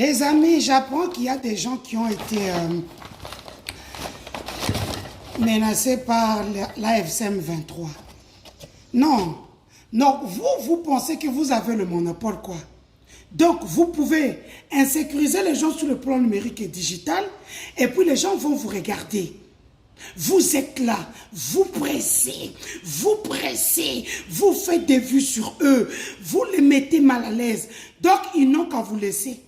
Les amis, j'apprends qu'il y a des gens qui ont été menacés par l'AFCM 23. Non, non, vous pensez que vous avez le monopole, quoi. Donc, vous pouvez insécuriser les gens sur le plan numérique et digital, et puis les gens vont vous regarder. Vous êtes là, vous pressez, vous faites des vues sur eux, vous les mettez mal à l'aise. Donc, ils n'ont qu'à vous laisser.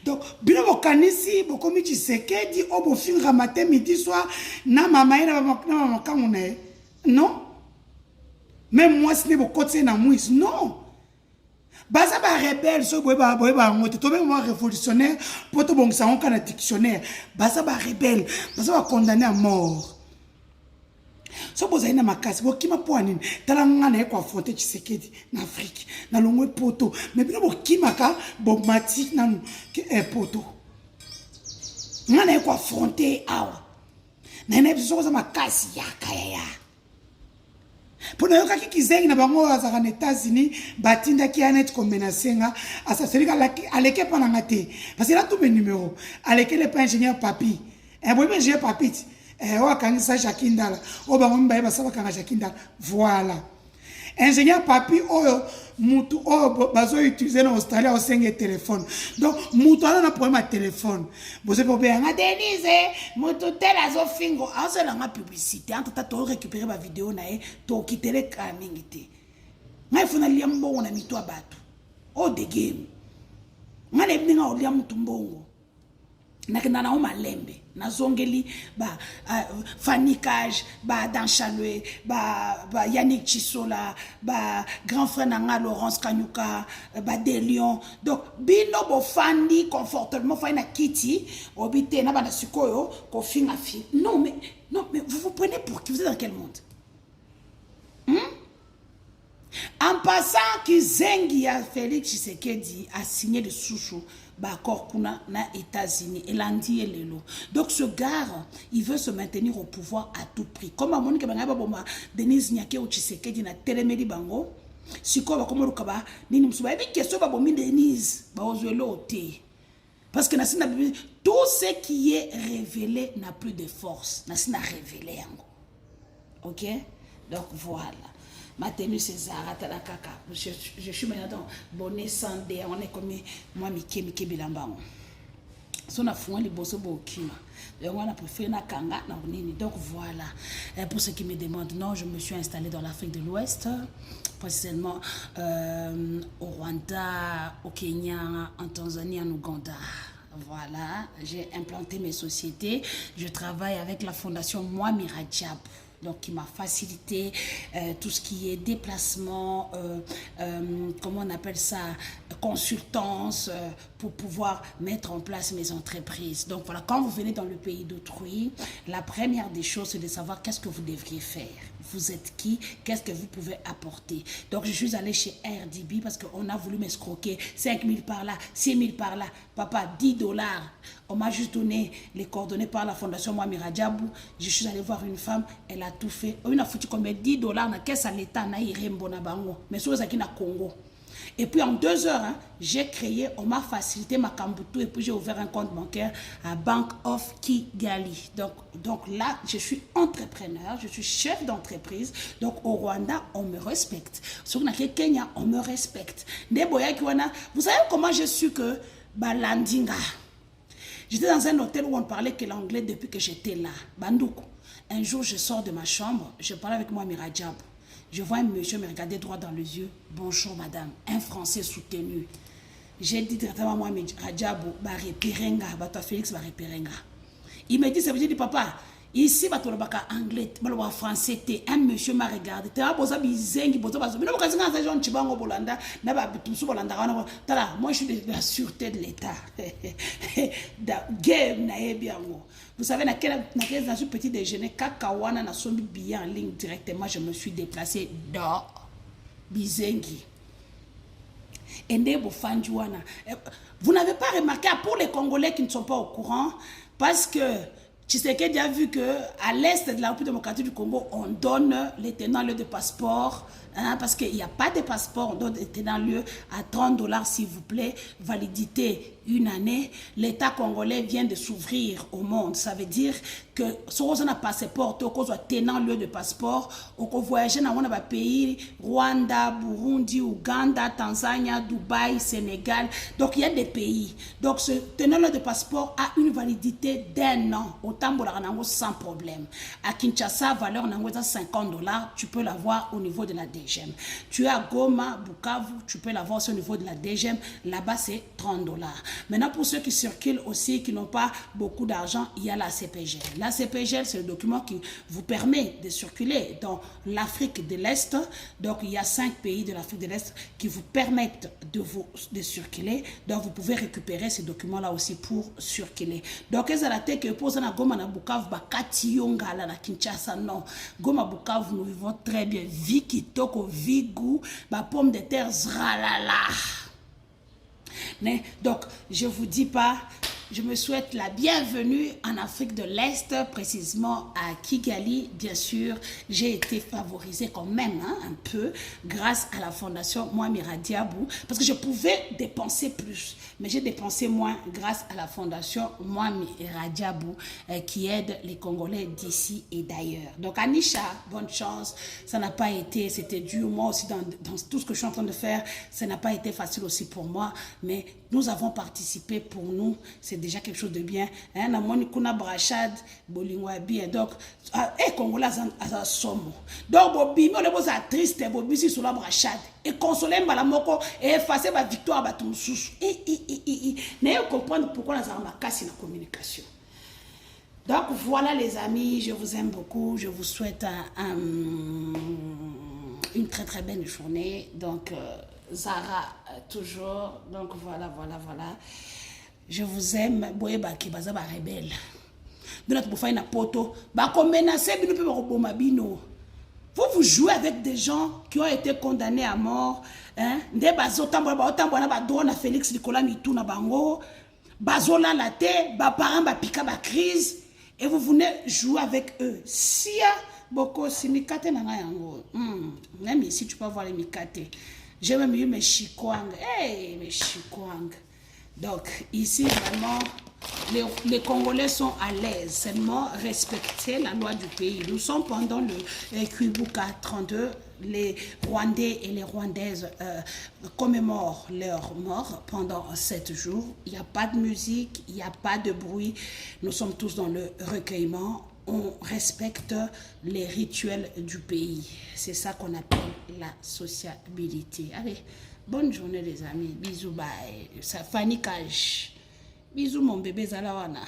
Donc, bien bokanisi, bokomi Tshisekedi, obo fingra matin, midi, soir, na mama, non. Même moi, ce n'est pas côté na mouise, non. Baza ba rebelle, so boeba ngote, to be moi révolutionnaire, poto bon sa on kana dictionnaire. Baza ba rebelle, baza ba condamné à mort. So boza ina makasi, bo kima po anini, tala ngana e ko affronter Tshisekedi na Afrique, na longwe poto, mais bino bo kima ka bo matik na poto. Ngana e ko affronter awa. Na ina biso boza makasi ya kaya. Pour nous, qui kizengi na bango azaka na États-Unis, batinda ki anet ko menacenga, asa celui aleke pa na ngate. Parce que là tout mes numéros, aleke le pas ingénieur papi. Bon ingénieur papi. O akangisa Jakindala. O bango mbaye basaba kanga Jakindala. Voilà. Ingénieur papi oyo mutu oyo bazo utiliser en Australie au 5 téléphone. Donc mutu ana na problème à téléphone. Boze po be nga Denise, mutu tel azo fingo, azo la nga publicité, en tout cas to récupérer ma vidéo na e to kitele ka mingité. Nga ifuna liambo na mito abatu. O de game. Nga ne bninga o liamu tumbongo. Nakenda na malembe na zongeli ba fanicage ba Danchalwe ba Yannick Chisola ba grand frère nanga Laurence Kanyuka ba Delion. Donc bino bo fandi confortablement faina kiti obité na bana sikoyo ko finga fi. Non mais vous vous prenez pour qui? Vous êtes dans quel monde? En passant que Zengi a Félix Tshisekedi a signé le sous accord kuna na États-Unis et lundi et lelo. Donc ce gars, il veut se maintenir au pouvoir à tout prix. Comme à Monique Bangaba Boma, Denise Nyake ou Tshisekedi na Telemedi Bango, Siko ba komo rukaba nini msuba ebi question ba bomi Denise ba ozwelo te. Parce que nasina tout ce qui est révélé n'a plus de force. Nasina révélé yango. OK? Donc voilà. Ma tenue c'est Zara Talakaka. Je suis maintenant dans bonnet sandé. On est comme moi, Mike Bilambango. Si on a fouillé les bosses bokima. Donc on a préféré na kanga na nini. Donc voilà. Et pour ceux qui me demandent, non, je me suis installée dans l'Afrique de l'Ouest, précisément au Rwanda, au Kenya, en Tanzanie, en Ouganda. Voilà, j'ai implanté mes sociétés. Je travaille avec la fondation Mwami Rajab. Donc, qui m'a facilité tout ce qui est déplacement, comment on appelle ça, consultance, pour pouvoir mettre en place mes entreprises. Donc, voilà, quand vous venez dans le pays d'autrui, la première des choses, c'est de savoir qu'est-ce que vous devriez faire. Vous êtes qui? Qu'est-ce que vous pouvez apporter? Donc, je suis allée chez RDB parce qu'on a voulu m'escroquer 5 000 par là, 6 000 par là. Papa, $10. On m'a juste donné les coordonnées par la fondation Mwami Rajab. Je suis allée voir une femme, elle a tout fait. On a foutu comme $10 dans caisse à l'État, na irembo na bango. Mais sur les na Congo. Et puis en 2 heures, hein, j'ai créé, on m'a facilité ma Kambutu et puis j'ai ouvert un compte bancaire à Bank of Kigali. Donc là, je suis entrepreneur, je suis chef d'entreprise. Donc au Rwanda, on me respecte. Sur le Kenya, on me respecte. Vous savez comment j'ai su que Balandinga? J'étais dans un hôtel où on parlait que l'anglais depuis que j'étais là. Bandoukou. Un jour, je sors de ma chambre, je parle avec moi, Mirajab. Je vois un monsieur me regarder droit dans les yeux. Bonjour, madame. Un Français soutenu. J'ai dit directement à moi, Mirajab, Bareperenga, Bato Félix Bareperenga. Il me dit, ça veut dire, papa, ici, Bato Baka anglais, Bato français, un monsieur m'a regardé. Moi, je suis de la sûreté de l'État. Vous savez, dans ce petit déjeuner, Kakawana n'a son billet en ligne directement, je me suis déplacé dans Bizengi. Vous n'avez pas remarqué, pour les Congolais qui ne sont pas au courant, parce que Tshisekedi a vu qu'à l'est de la République démocratique du Congo, on donne les tenants-lieux de passeport, hein, parce qu'il n'y a pas de passeport, on donne les tenants-lieux à $30 s'il vous plaît, validité une année, l'État congolais vient de s'ouvrir au monde. Ça veut dire que si on a un passeport, on a tenant lieu de passeport, on voyage dans un pays, Rwanda, Burundi, Ouganda, Tanzania, Dubaï, Sénégal. Donc il y a des pays. Donc ce tenant lieu de passeport a une validité d'1 an. Autant sans problème. À Kinshasa, valeur de $50, tu peux l'avoir au niveau de la DGM. Tu es à Goma, Bukavu, tu peux l'avoir aussi au niveau de la DGM. Là-bas, c'est $30. Maintenant, pour ceux qui circulent aussi, qui n'ont pas beaucoup d'argent, il y a la CPGL. La CPGL, c'est le document qui vous permet de circuler dans l'Afrique de l'Est. Donc, il y a 5 pays de l'Afrique de l'Est qui vous permettent de circuler. Donc, vous pouvez récupérer ces documents-là aussi pour circuler. Donc, ils ont la tête que pour ça, Goma na Bukavu, Bakati Yongala na Kinshasa, non. Goma Bukavu, nous vivons très bien. Vie kitoko, vie goût, ba pomme de terre, zralala. Donc, je ne vous dis pas, je me souhaite la bienvenue en Afrique de l'Est, précisément à Kigali. Bien sûr, j'ai été favorisée quand même un peu grâce à la fondation Mwamira Diabou, parce que je pouvais dépenser plus, mais j'ai dépensé moins grâce à la fondation Mwamira Diabou qui aide les Congolais d'ici et d'ailleurs. Donc Anisha, bonne chance. Ça n'a pas été, c'était dur. Moi aussi, dans tout ce que je suis en train de faire, ça n'a pas été facile aussi pour moi, mais nous avons participé pour nous. C'est déjà quelque chose de bien. Kuna brachade, bolingwa bien. Donc, Congolais à somme. Donc, bobi, on est triste, bobi si sur la brachade. Et consoler Malamoko et effacer ma victoire à ton sous. N'ayez comprendre pourquoi nous avons cassé la communication. Donc, voilà les amis, je vous aime beaucoup. Je vous souhaite une très très belle journée. Donc, Zara, toujours. Donc, voilà. Je vous aime. Boye baki baza ba rebelle. Donat pour faire une poto. Ba ko menacer bino pe ba boma bino. Vous jouez avec des gens qui ont été condamnés à mort. Nde bazo tambola ba drone na Félix Nicolas Mitou na bango. Bazola la terre, ba parents ba pika ba crise et vous venez jouer avec eux. Sia boko si mikate na yango. Même ici tu peux voir les mikate. J'ai même eu mes chikwang. Hey, mes chikwang. Donc, ici, vraiment, les Congolais sont à l'aise. Seulement respecter la loi du pays. Nous sommes pendant le Kuibuka 32. Les Rwandais et les Rwandaises commémorent leur mort pendant 7 jours. Il n'y a pas de musique, il n'y a pas de bruit. Nous sommes tous dans le recueillement. On respecte les rituels du pays. C'est ça qu'on appelle la sociabilité. Allez, bonne journée les amis. Bisous, bye. Ça Fanny Cash. Bisous mon bébé Zalawana.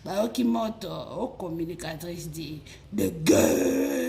Bah, Okimoto, communicatrice de gueule.